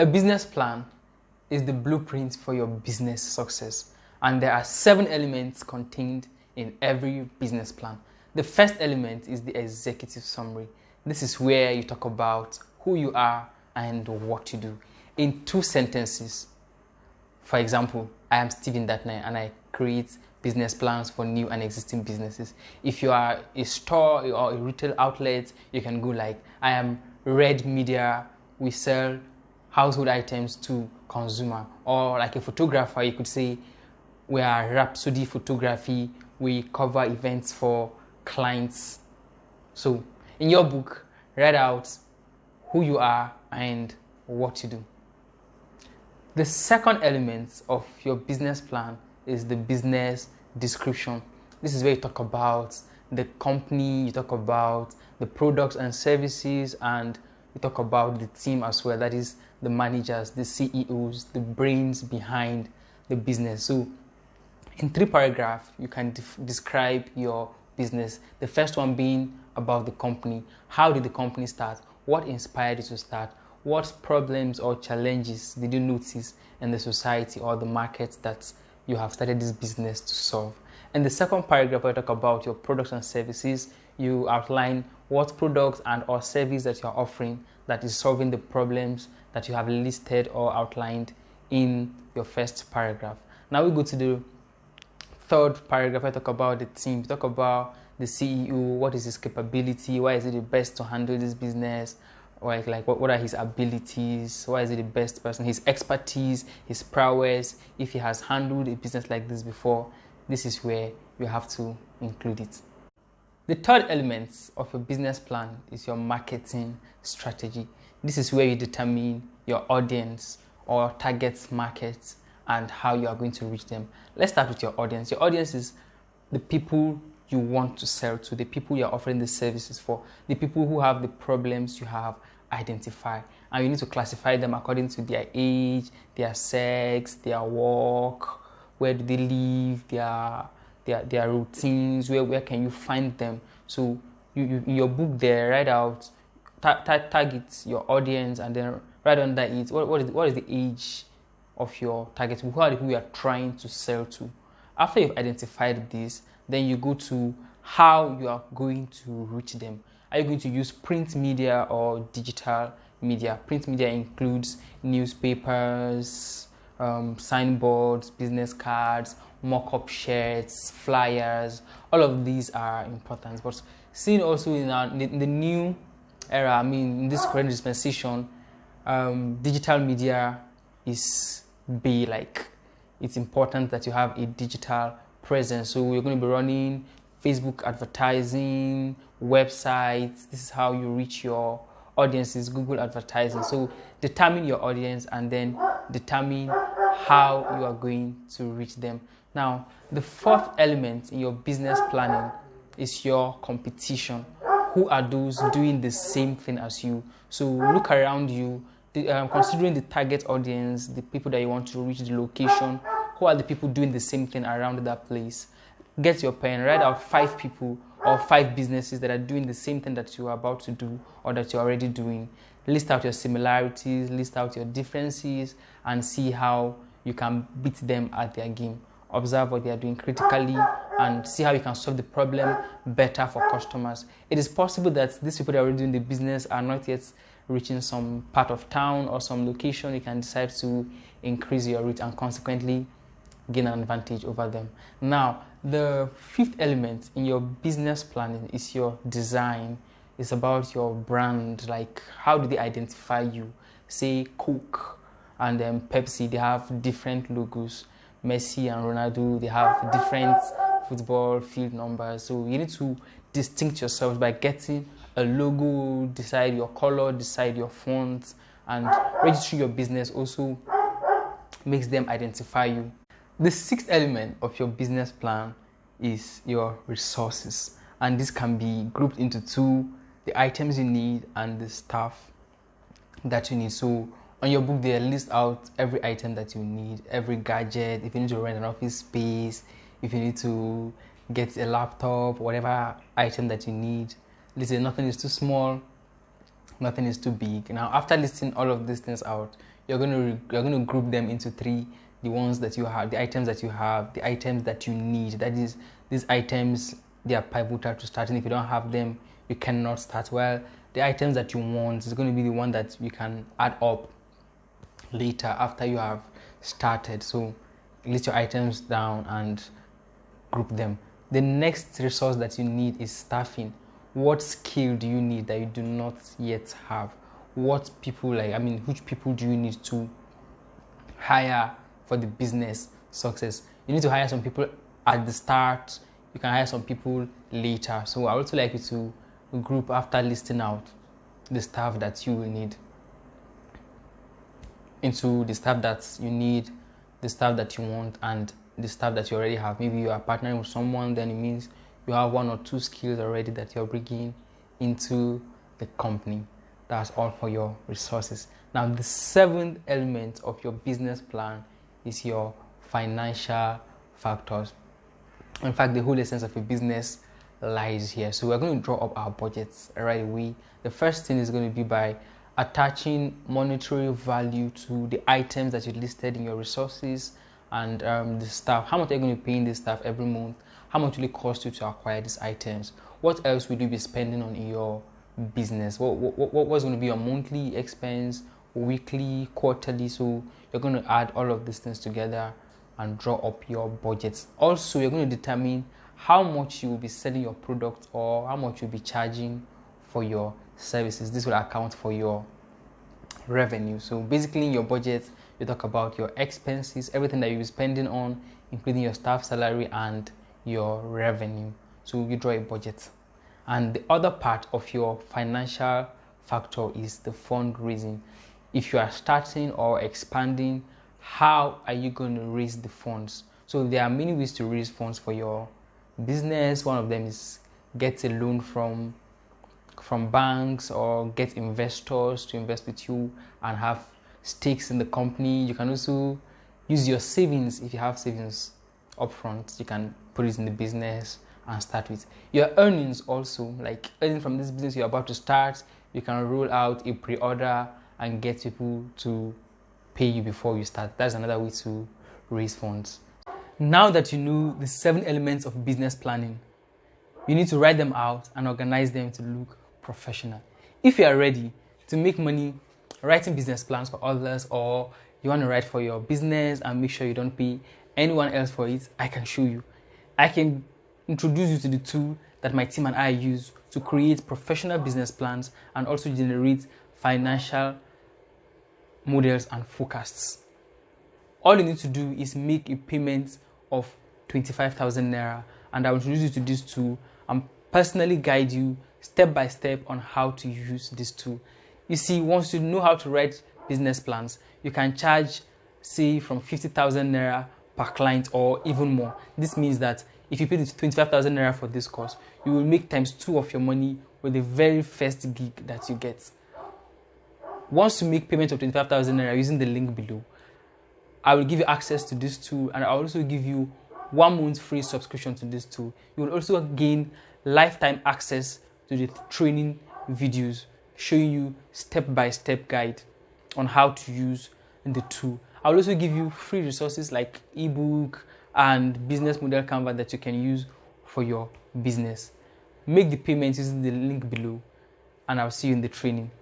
A business plan is the blueprint for your business success, and there are 7 elements contained in every business plan. The first element is the executive summary. This is where you talk about who you are and what you do in 2 sentences. For example, I am Stephen Datnai and I create business plans for new and existing businesses. If you are a store or a retail outlet, you can go like, I am Red Media, we sell household items to consumer. Or like a photographer, you could say we are Rhapsody Photography, we cover events for clients. So in your book, write out who you are and what you do. The second element of your business plan is the business description. This is where you talk about the company, you talk about the products and services, and you talk about the team as well. That is the managers, the CEOs, the brains behind the business. So in 3 paragraphs, you can describe your business. The first one being about the company. How did the company start? What inspired you to start? What problems or challenges did you notice in the society or the market that you have started this business to solve? In the second paragraph, I talk about your products and services. You outline what products and or service that you are offering that is solving the problems that you have listed or outlined in your first paragraph. Now we go to the third paragraph. I talk about the team. Talk about the CEO. What is his capability? Why is he the best to handle this business? Like what are his abilities? Why is he the best person? His expertise, his prowess. If he has handled a business like this before, this is where you have to include it. The third element of a business plan is your marketing strategy. This is where you determine your audience or target market and how you are going to reach them. Let's start with your audience. Your audience is the people you want to sell to, the people you are offering the services for, the people who have the problems you have identified. And you need to classify them according to their age, their sex, their work, where do they live, their routines, where can you find them. So you in your book there, write out, target your audience, and then right under it, what is the age of your target? Who are the people you are trying to sell to? After you've identified this, then you go to how you are going to reach them. Are you going to use print media or digital media? Print media includes newspapers, signboards, business cards, mock-up shirts, flyers. All of these are important. But seeing also in the new era, in this current dispensation, digital media is big. Like, it's important that you have a digital presence. So we're going to be running Facebook advertising, websites. This is how you reach your audiences, Google advertising. So determine your audience and then determine how you are going to reach them. Now, the fourth element in your business planning is your competition. Who are those doing the same thing as you? So look around you, considering the target audience, the people that you want to reach, the location. Who are the people doing the same thing around that place? Get your pen, write out 5 people or 5 businesses that are doing the same thing that you are about to do or that you're already doing. List out your similarities, list out your differences, and see how you can beat them at their game. Observe what they are doing critically and see how you can solve the problem better for customers. It is possible that these people that are already doing the business are not yet reaching some part of town or some location. You can decide to increase your reach and consequently gain an advantage over them. Now, the fifth element in your business planning is your design. It's about your brand. Like, how do they identify you? Say Coke and Pepsi, they have different logos. Messi and Ronaldo, they have different football field numbers. So you need to distinct yourself by getting a logo, decide your color, decide your font, and registering your business also makes them identify you. The sixth element of your business plan is your resources, and this can be grouped into 2: the items you need and the staff that you need. So on your book there, list out every item that you need, every gadget. If you need to rent an office space, if you need to get a laptop, whatever item that you need, listen, nothing is too small, Nothing is too big. Now, after listing all of these things out, you're gonna group them into three: the ones that you have, the items that you have, the items that you need. That is, these items, they are pivotal to starting. If you don't have them, you cannot start. Well, the items that you want is going to be the one that you can add up later after you have started. So list your items down and group them. The next resource that you need is staffing. What skill do you need that you do not yet have? What people which people do you need to hire for the business success? You need to hire some people at the start. You can hire some people later. So I would also like you to group after listing out the staff that you will need into the staff that you need, the staff that you want, and the staff that you already have. Maybe you are partnering with someone, then it means you have 1 or 2 skills already that you're bringing into the company. That's all for your resources. Now, the 7th element of your business plan is your financial factors. In fact, the whole essence of a business lies here. So we're going to draw up our budgets right away. The first thing is going to be by attaching monetary value to the items that you listed in your resources and the staff. How much are you going to pay in the staff every month? How much will it cost you to acquire these items? What else will you be spending on your business? What's going to be your monthly expense, weekly, quarterly? So you're going to add all of these things together and draw up your budgets. Also, you're going to determine how much you will be selling your product or how much you'll be charging for your services. This will account for your revenue. So basically in your budget, you talk about your expenses, everything that you'll be spending on, including your staff salary and your revenue. So you draw a budget. And the other part of your financial factor is the fundraising. If you are starting or expanding, how are you going to raise the funds? So there are many ways to raise funds for your business. One of them is get a loan from banks or get investors to invest with you and have stakes in the company. You can also use your savings. If you have savings upfront, you can put it in the business and start with your earnings. Also, like earning from this business you're about to start, you can roll out a pre-order and get people to pay you before you start. That's another way to raise funds. Now that you know the 7 elements of business planning, you need to write them out and organize them to look professional. If you are ready to make money writing business plans for others, or you want to write for your business and make sure you don't pay anyone else for it, I can show you. I can introduce you to the tool that my team and I use to create professional business plans and also generate financial models and forecasts. All you need to do is make a payment of 25,000 naira, and I will introduce you to this tool and personally guide you step by step on how to use this tool. You see, once you know how to write business plans, you can charge, say, from 50,000 naira per client or even more. This means that if you pay 25,000 naira for this course, you will make times 2 of your money with the very first gig that you get. Once you make payment of 25,000 naira using the link below, I will give you access to this tool, and I'll also give you 1 month free subscription to this tool. You will also gain lifetime access to the training videos showing you step-by-step guide on how to use the tool. I will also give you free resources like ebook and business model Canva that you can use for your business. Make the payment using the link below, and I'll see you in the training.